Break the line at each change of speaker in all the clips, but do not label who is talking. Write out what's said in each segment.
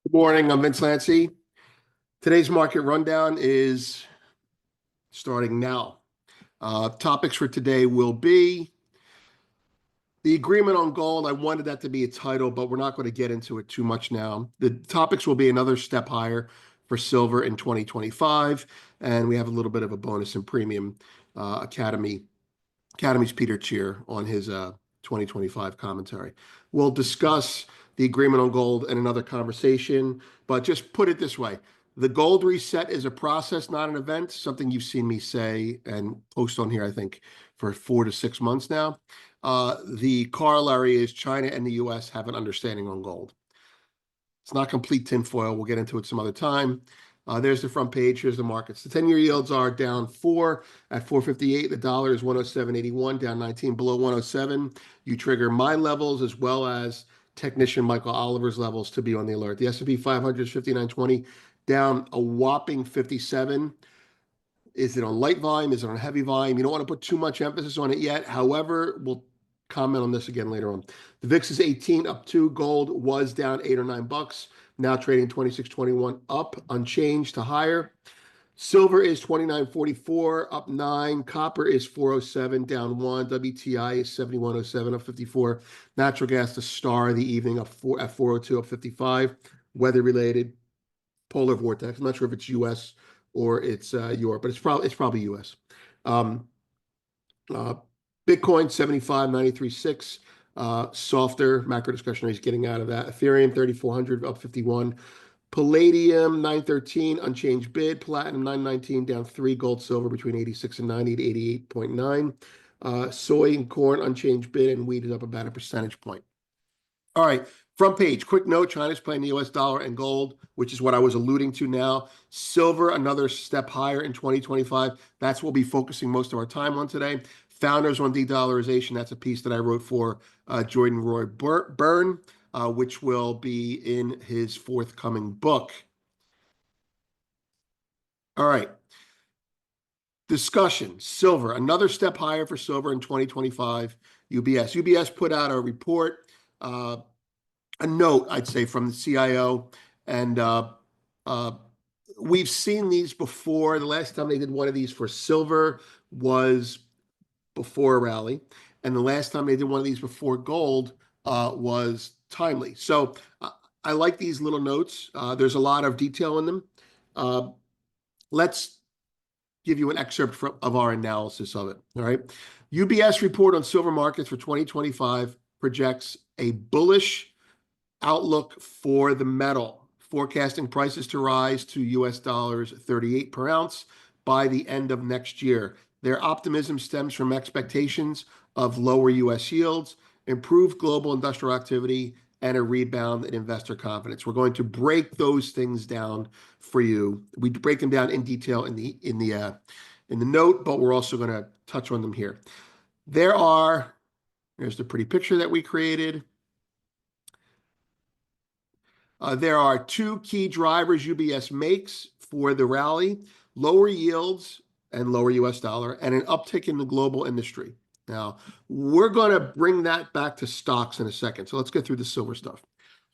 Good morning, I'm Vince Lanci. Today's market rundown is starting now. Topics for today will be the agreement on gold. I wanted that to be a title, but we're not going to get into it too much now. The topics will be another step higher for silver in 2025, and we have a little bit of a bonus and premium Academy's Peter Cheer on his 2025 commentary. We'll discuss the agreement on gold in another conversation, but just put it this way. The gold reset is a process, not an event, something you've seen me say and post on here, I think, for 4 to 6 months now. The corollary is China and the US have an understanding on gold. It's not complete tinfoil. We'll get into it some other time. There's the front page. Here's the markets. The 10-year yields are down 4 at 458. The dollar is 107.81, down 19 below 107. You trigger my levels as well as technician Michael Oliver's levels to be on the alert. The S&P 500 is 59.20, down a whopping 57. Is it on light volume? Is it on heavy volume? You don't want to put too much emphasis on it yet. However, we'll comment on this again later on. The VIX is 18 up 2. Gold was down 8 or 9 bucks. Now trading 26.21 up, unchanged to higher. Silver is 29.44 up 9. Copper is 407 down 1. WTI is 71.07 up 54. Natural gas, the star of the evening, up 4 at 402 up 55. Weather related, polar vortex. I'm not sure if it's U.S. or it's Europe, but it's probably U.S. Bitcoin 75.93.6. Softer macro discretionary is getting out of that. Ethereum 3,400 up 51. Palladium 913 unchanged bid. Platinum 919 down 3. Gold silver between 86 and 90 to 88.9. Soy and corn unchanged bid, and wheat is up about a percentage point. All right, front page. Quick note: China's playing the U.S. dollar and gold, which is what I was alluding to now. Silver another step higher in 2025. That's what we'll be focusing most of our time on today. Founders on de-dollarization. That's a piece that I wrote for Jordan Roy Byrne, which will be in his forthcoming book. All right. Discussion. Silver, another step higher for silver in 2025. UBS put out a report, a note, I'd say, from the CIO, and we've seen these before. The last time they did one of these for silver was before a rally, and the last time they did one of these before gold was timely. So I like these little notes. There's a lot of detail in them. Let's give you an excerpt of our analysis of it. All right. UBS report on silver markets for 2025 projects a bullish outlook for the metal, forecasting prices to rise to US dollars 38 per ounce by the end of next year. Their optimism stems from expectations of lower US yields, improved global industrial activity, and a rebound in investor confidence. We're going to break those things down for you. We break them down in detail in the note, but we're also going to touch on them here. There's the pretty picture that we created. There are 2 key drivers UBS makes for the rally: lower yields and lower US dollar, and an uptick in the global industry. Now, we're going to bring that back to stocks in a second. So let's get through the silver stuff.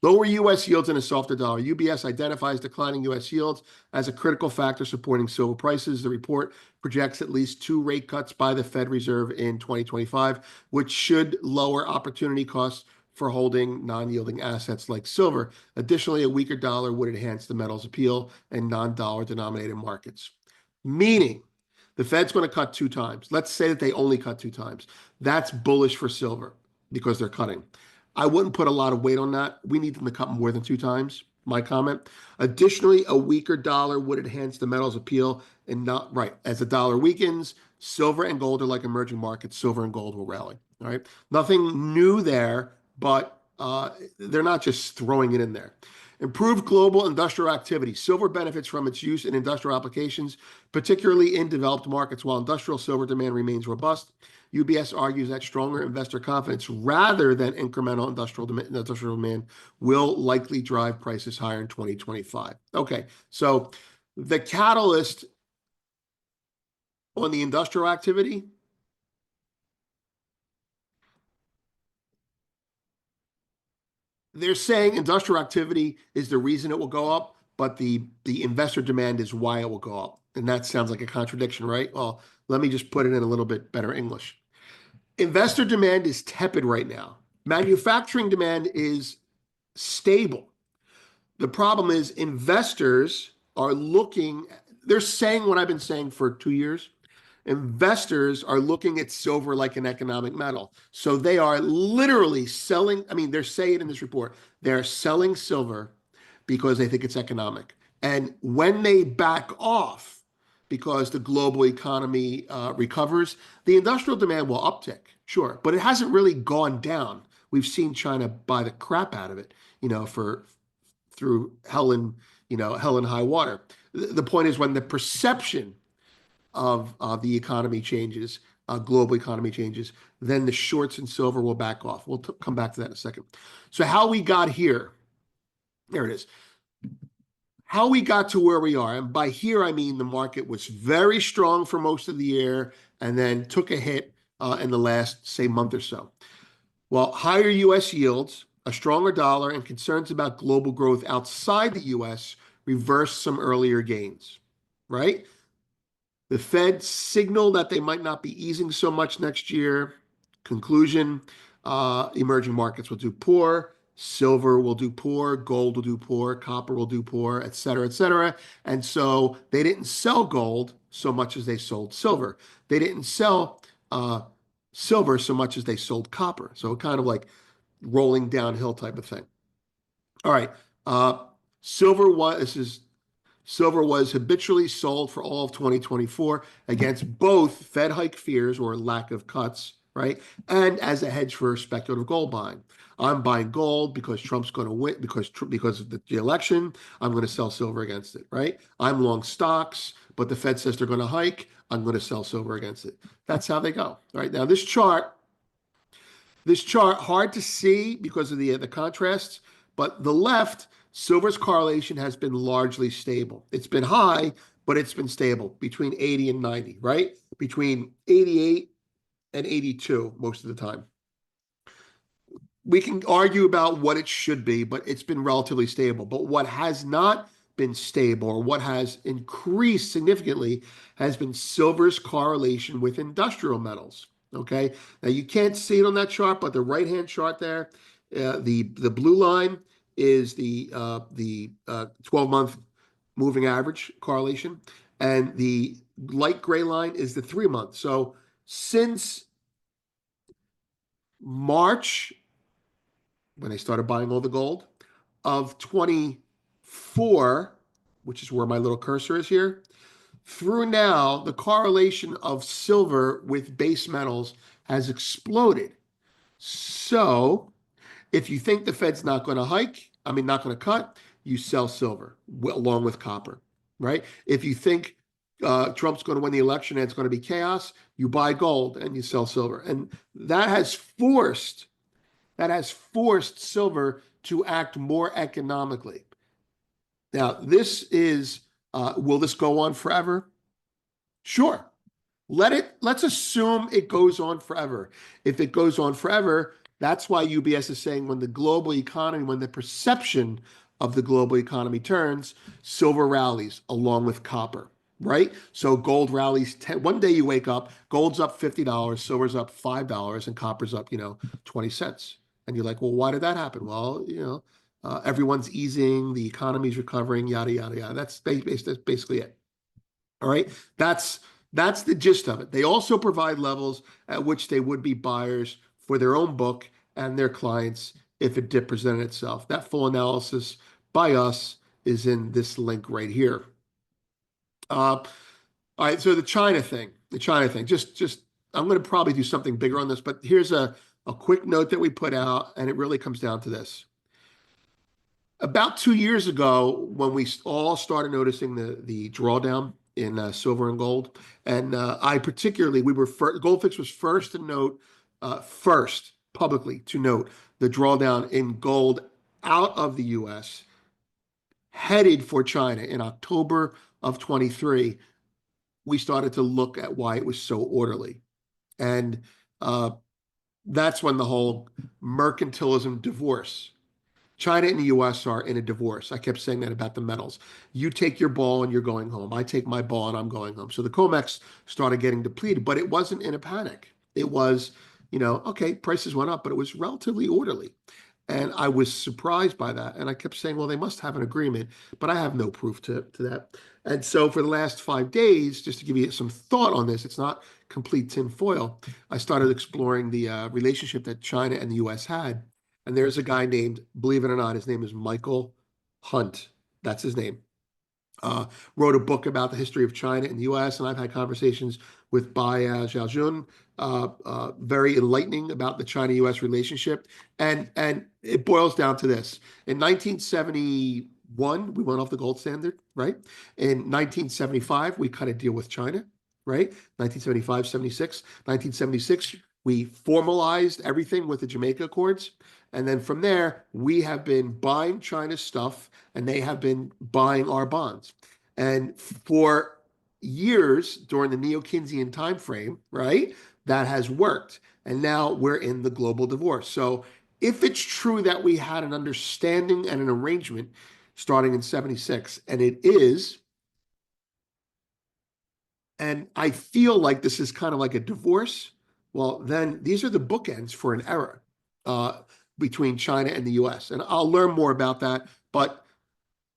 Lower US yields and a softer dollar. UBS identifies declining US yields as a critical factor supporting silver prices. The report projects at least 2 rate cuts by the Fed Reserve in 2025, which should lower opportunity costs for holding non-yielding assets like silver. Additionally, a weaker dollar would enhance the metal's appeal in non-dollar denominated markets. Meaning, the Fed's going to cut 2 times. Let's say that they only cut 2 times. That's bullish for silver because they're cutting. I wouldn't put a lot of weight on that. We need them to cut more than 2 times, my comment. Additionally, a weaker dollar would enhance the metal's appeal and not right. As the dollar weakens, silver and gold are like emerging markets. Silver and gold will rally. All right. Nothing new there, but they're not just throwing it in there. Improved global industrial activity. Silver benefits from its use in industrial applications, particularly in developed markets. While industrial silver demand remains robust, UBS argues that stronger investor confidence rather than incremental industrial demand will likely drive prices higher in 2025. Okay, so the catalyst on the industrial activity they're saying industrial activity is the reason it will go up, but the investor demand is why it will go up. And that sounds like a contradiction, right? Well, let me just put it in a little bit better English. Investor demand is tepid right now. Manufacturing demand is stable. The problem is investors are looking, they're saying what I've been saying for 2 years. Investors are looking at silver like an economic metal. So they are literally selling, I mean, they're saying in this report, they're selling silver because they think it's economic. And when they back off, because the global economy recovers, the industrial demand will uptick, sure, but it hasn't really gone down. We've seen China buy the crap out of it, for through hell and hell and high water. The point is when the perception of the economy changes, global economy changes, then the shorts in silver will back off. We'll come back to that in a second. So how we got here, there it is. How we got to where we are, and by here I mean the market was very strong for most of the year and then took a hit in the last, say, month or so. Well, higher U.S. yields, a stronger dollar, and concerns about global growth outside the U.S. reversed some earlier gains, right? The Fed signaled that they might not be easing so much next year. Conclusion, emerging markets will do poor, silver will do poor, gold will do poor, copper will do poor, et cetera, et cetera. And so they didn't sell gold so much as they sold silver. They didn't sell silver so much as they sold copper. So kind of like rolling downhill type of thing. All right. Silver was habitually sold for all of 2024 against both Fed hike fears or lack of cuts, right? And as a hedge for speculative gold buying. I'm buying gold because Trump's going to win, because of the election. I'm going to sell silver against it, right? I'm long stocks, but the Fed says they're going to hike. I'm going to sell silver against it. That's how they go, right? Now, this chart, hard to see because of the contrasts, but the left, silver's correlation has been largely stable. It's been high, but it's been stable between 80 and 90, right? Between 88 and 82 most of the time. We can argue about what it should be, but it's been relatively stable. But what has not been stable, or what has increased significantly, has been silver's correlation with industrial metals. Okay, now you can't see it on that chart, but the right-hand chart there, the blue line is the 12-month moving average correlation, and the light gray line is the 3-month. So since March, when they started buying all the gold, of 24, which is where my little cursor is here, through now, the correlation of silver with base metals has exploded. So if you think the Fed's not going to not going to cut, you sell silver along with copper, right? If you think Trump's going to win the election and it's going to be chaos, you buy gold and you sell silver. And that has forced silver to act more economically. Now, this is, will this go on forever? Sure. Let's assume it goes on forever. If it goes on forever, that's why UBS is saying when the perception of the global economy turns, silver rallies along with copper, right? So gold rallies, one day you wake up, gold's up $50, silver's up $5, and copper's up, 20 cents. And you're like, well, why did that happen? Well, everyone's easing, the economy's recovering, yada, yada, yada. That's basically it. All right. That's the gist of it. They also provide levels at which they would be buyers for their own book and their clients if it did present itself. That full analysis by us is in this link right here. All right. So the China thing, just I'm going to probably do something bigger on this, but here's a quick note that we put out, and it really comes down to this. About 2 years ago, when we all started noticing the drawdown in silver and gold, and I particularly, Goldfix was first to note, publicly to note the drawdown in gold out of the U.S. headed for China in October of 23. We started to look at why it was so orderly, and that's when the whole mercantilism divorce China and the US are in a divorce. I kept saying that about the metals. You take your ball and you're going home. I take my ball and I'm going home. So the COMEX started getting depleted, but it wasn't in a panic. It was, okay, prices went up, but it was relatively orderly. And I was surprised by that. And I kept saying, well, they must have an agreement, but I have no proof to that. And so for the last 5 days, just to give you some thought on this, it's not complete tinfoil. I started exploring the relationship that China and the US had. And there's a guy named, believe it or not, his name is Michael Hunt. That's his name. Wrote a book about the history of China and the US, and I've had conversations with Bai Xiaojun, very enlightening about the China-US relationship. And it boils down to this. In 1971, we went off the gold standard, right? In 1975, we cut a deal with China, right? 1975, 76. 1976, we formalized everything with the Jamaica Accords. And then from there, we have been buying China's stuff and they have been buying our bonds. And for years during the Neo-Keynesian timeframe, right, that has worked. And now we're in the global divorce. So if it's true that we had an understanding and an arrangement starting in 76, and it is, and I feel like this is kind of like a divorce, well, then these are the bookends for an era between China and the US. And I'll learn more about that. But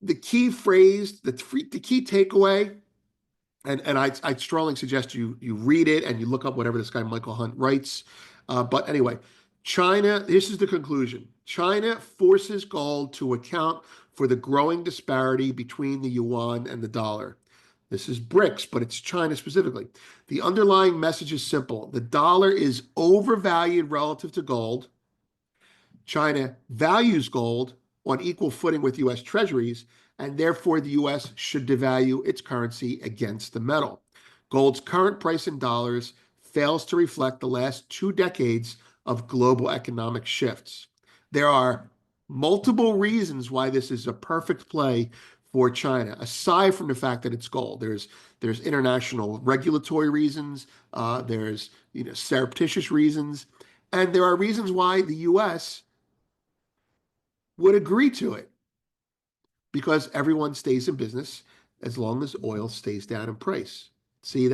the key phrase, the key takeaway, and I'd strongly suggest you read it and you look up whatever this guy Michael Hunt writes. But anyway, China, this is the conclusion. China forces gold to account for the growing disparity between the yuan and the dollar. This is BRICS, but it's China specifically. The underlying message is simple. The dollar is overvalued relative to gold. China values gold on equal footing with US treasuries, and therefore the US should devalue its currency against the metal. Gold's current price in dollars fails to reflect the last 2 decades of global economic shifts. There are multiple reasons why this is a perfect play for China, aside from the fact that it's gold. There's international regulatory reasons, there's surreptitious reasons, and there are reasons why the US would agree to it because everyone stays in business as long as oil stays down in price. See,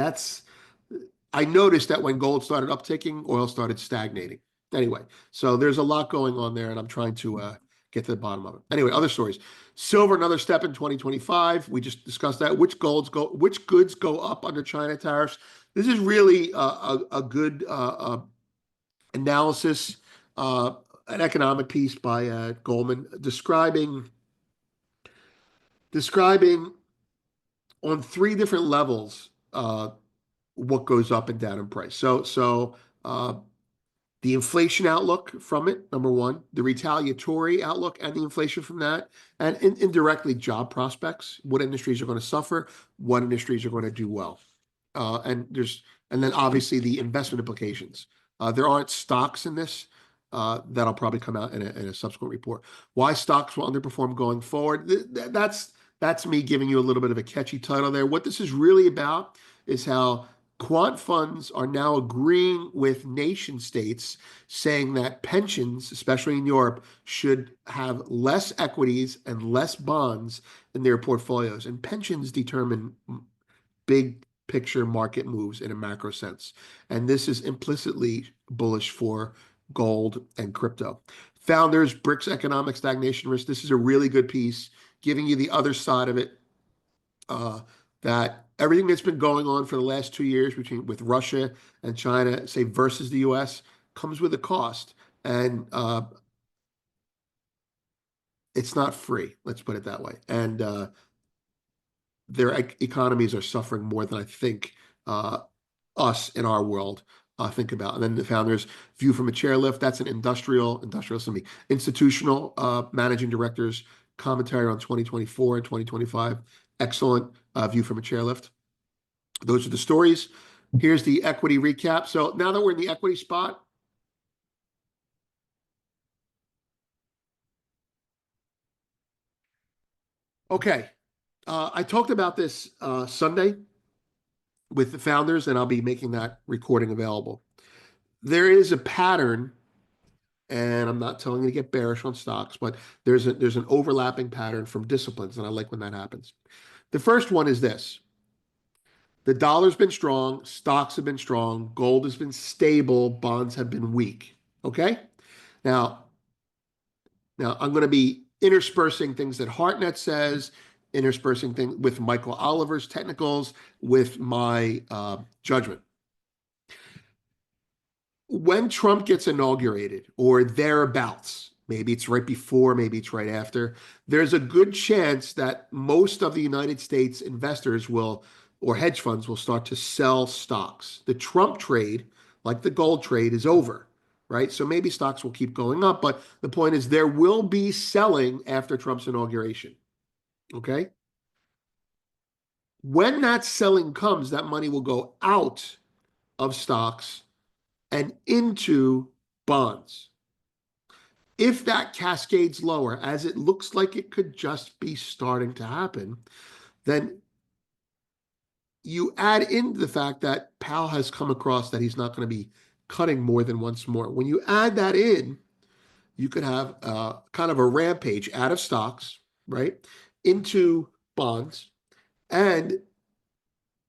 I noticed that when gold started upticking, oil started stagnating. Anyway, so there's a lot going on there, and I'm trying to get to the bottom of it. Anyway, other stories. Silver, another step in 2025. We just discussed that. Which goods go up under China tariffs? This is really a good analysis, an economic piece by Goldman describing on 3 different levels what goes up and down in price. So the inflation outlook from it, number one, the retaliatory outlook and the inflation from that, and indirectly job prospects, what industries are going to suffer, what industries are going to do well. And then obviously the investment implications. There aren't stocks in this. That'll probably come out in a subsequent report. Why stocks will underperform going forward. That's me giving you a little bit of a catchy title there. What this is really about is how quant funds are now agreeing with nation states saying that pensions, especially in Europe, should have less equities and less bonds in their portfolios. And pensions determine big picture market moves in a macro sense. And this is implicitly bullish for gold and crypto. Founders, BRICS economic stagnation risk. This is a really good piece, giving you the other side of it, that everything that's been going on for the last 2 years with Russia and China, say versus the US, comes with a cost. And it's not free, let's put it that way. And their economies are suffering more than I think us in our world think about. And then the founders view from a chairlift. That's an institutional managing directors commentary on 2024 and 2025. Excellent view from a chairlift. Those are the stories. Here's the equity recap. So now that we're in the equity spot, okay. I talked about this Sunday with the founders, and I'll be making that recording available. There is a pattern and I'm not telling you to get bearish on stocks, but there's an overlapping pattern from disciplines, and I like when that happens. The first one is this. The dollar's been strong, stocks have been strong, gold has been stable, bonds have been weak. Okay? Now, I'm going to be interspersing things that Hartnett says, interspersing things with Michael Oliver's technicals, with my judgment. When Trump gets inaugurated or thereabouts, maybe it's right before, maybe it's right after, there's a good chance that most of the United States investors will, or hedge funds will start to sell stocks. The Trump trade, like the gold trade, is over, right? So maybe stocks will keep going up, but the point is there will be selling after Trump's inauguration, okay? When that selling comes, that money will go out of stocks and into bonds. If that cascades lower, as it looks like it could just be starting to happen, then you add in the fact that Powell has come across that he's not going to be cutting more than once more. When you add that in, you could have kind of a rampage out of stocks, right, into bonds. And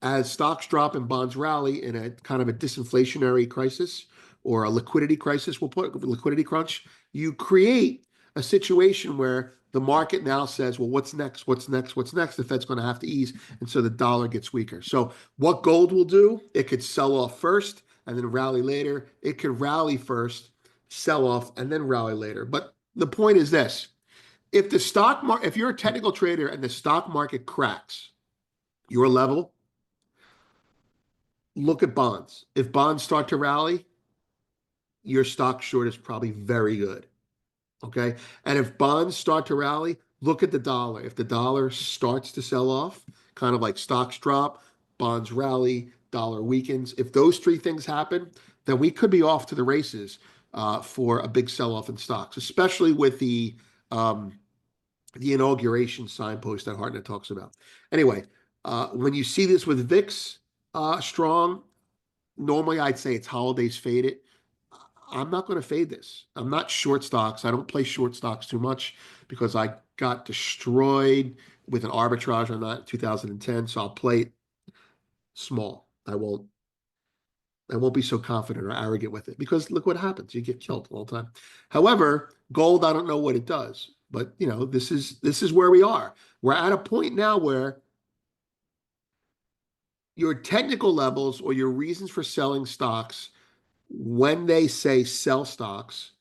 as stocks drop and bonds rally in a kind of a disinflationary crisis or a liquidity crisis, we'll put a liquidity crunch, you create a situation where the market now says, well, what's next? What's next? What's next? The Fed's going to have to ease. And so the dollar gets weaker. So what gold will do, it could sell off first and then rally later. It could rally first, sell off, and then rally later. But the point is this. If the stock market, if you're a technical trader and the stock market cracks your level, look at bonds. If bonds start to rally, your stock short is probably very good. Okay. And if bonds start to rally, look at the dollar. If the dollar starts to sell off, kind of like stocks drop, bonds rally, dollar weakens. If those three things happen, then we could be off to the races for a big sell-off in stocks, especially with the inauguration signpost that Hartnett talks about. Anyway, when you see this with VIX strong, normally I'd say it's holidays faded. I'm not going to fade this. I'm not short stocks. I don't play short stocks too much because I got destroyed with an arbitrage on that in 2010. So I'll play it small. I won't be so confident or arrogant with it because look what happens. You get killed all the time. However, gold, I don't know what it does, but this is where we are. We're at a point now where your technical levels or your reasons for selling stocks, when they say sell stocks,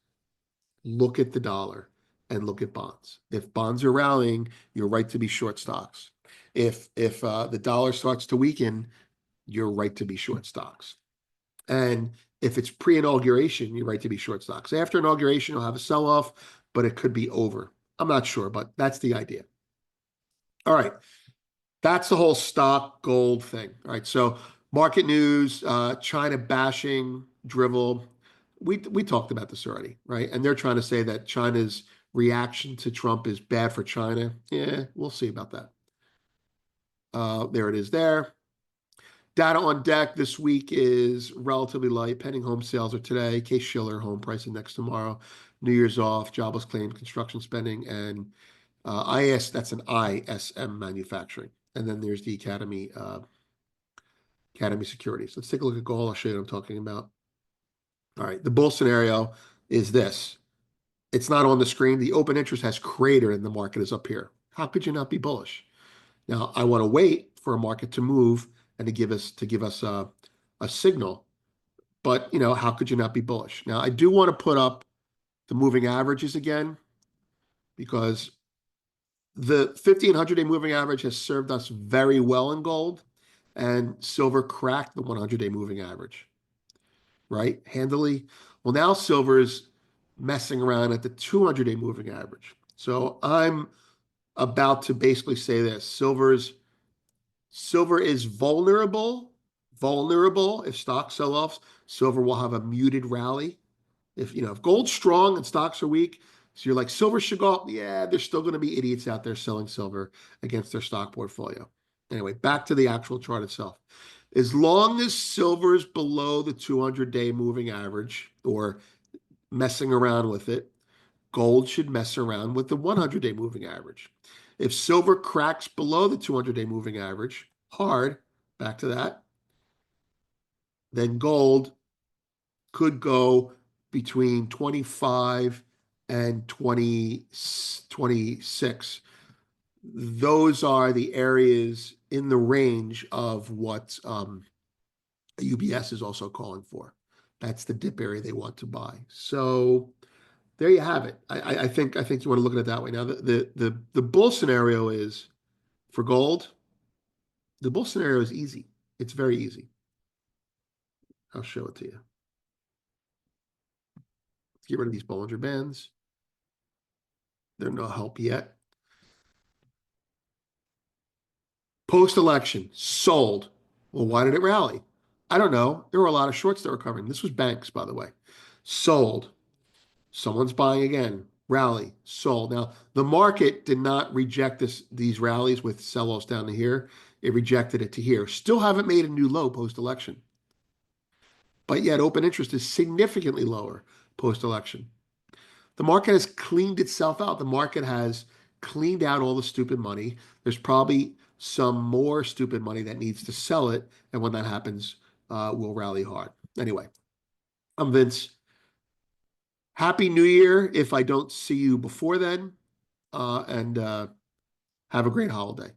look at the dollar and look at bonds. If bonds are rallying, you're right to be short stocks. If the dollar starts to weaken, you're right to be short stocks. And if it's pre-inauguration, you're right to be short stocks. After inauguration, you'll have a sell-off, but it could be over. I'm not sure, but that's the idea. All right. That's the whole stock gold thing. All right. So market news, China bashing, drivel. We talked about this already, right? And they're trying to say that China's reaction to Trump is bad for China. Yeah, we'll see about that. There it is there. Data on deck this week is relatively light. Pending home sales are today. Case-Shiller home price index tomorrow. New Year's off. Jobless claims, construction spending, and that's an ISM manufacturing. And then there's the Academy Securities. Let's take a look at gold. I'll show you what I'm talking about. All right, the bull scenario is this. It's not on the screen. The open interest has cratered and the market is up here. How could you not be bullish? Now, I want to wait for a market to move and to give us a signal. But, how could you not be bullish? Now, I do want to put up the moving averages again because the 50 and 100-day moving average has served us very well in gold, and silver cracked the 100-day moving average, right? Handily. Well, now silver's messing around at the 200-day moving average. So I'm about to basically say this. Silver is vulnerable if stocks sell off. Silver will have a muted rally. If gold's strong and stocks are weak, so you're like, silver should go up. Yeah, there's still going to be idiots out there selling silver against their stock portfolio. Anyway, back to the actual chart itself. As long as silver's below the 200-day moving average, or messing around with it, gold should mess around with the 100-day moving average. If silver cracks below the 200-day moving average, hard, back to that, then gold could go between 25 and 26. Those are the areas in the range of what UBS is also calling for. That's the dip area they want to buy. So there you have it. I think you want to look at it that way. Now the bull scenario is for gold. The bull scenario is easy. It's very easy. I'll show it to you. Let's get rid of these Bollinger Bands. They're no help yet. Post-election, sold. Well, why did it rally? I don't know. There were a lot of shorts that were covering. This was banks, by the way. Sold. Someone's buying again. Rally. Sold. Now, the market did not reject these rallies with sell-offs down to here. It rejected it to here. Still haven't made a new low post-election. But yet open interest is significantly lower post-election. The market has cleaned itself out. The market has cleaned out all the stupid money. There's probably some more stupid money that needs to sell it. And when that happens, we'll rally hard. Anyway, I'm Vince. Happy New Year if I don't see you before then. And have a great holiday.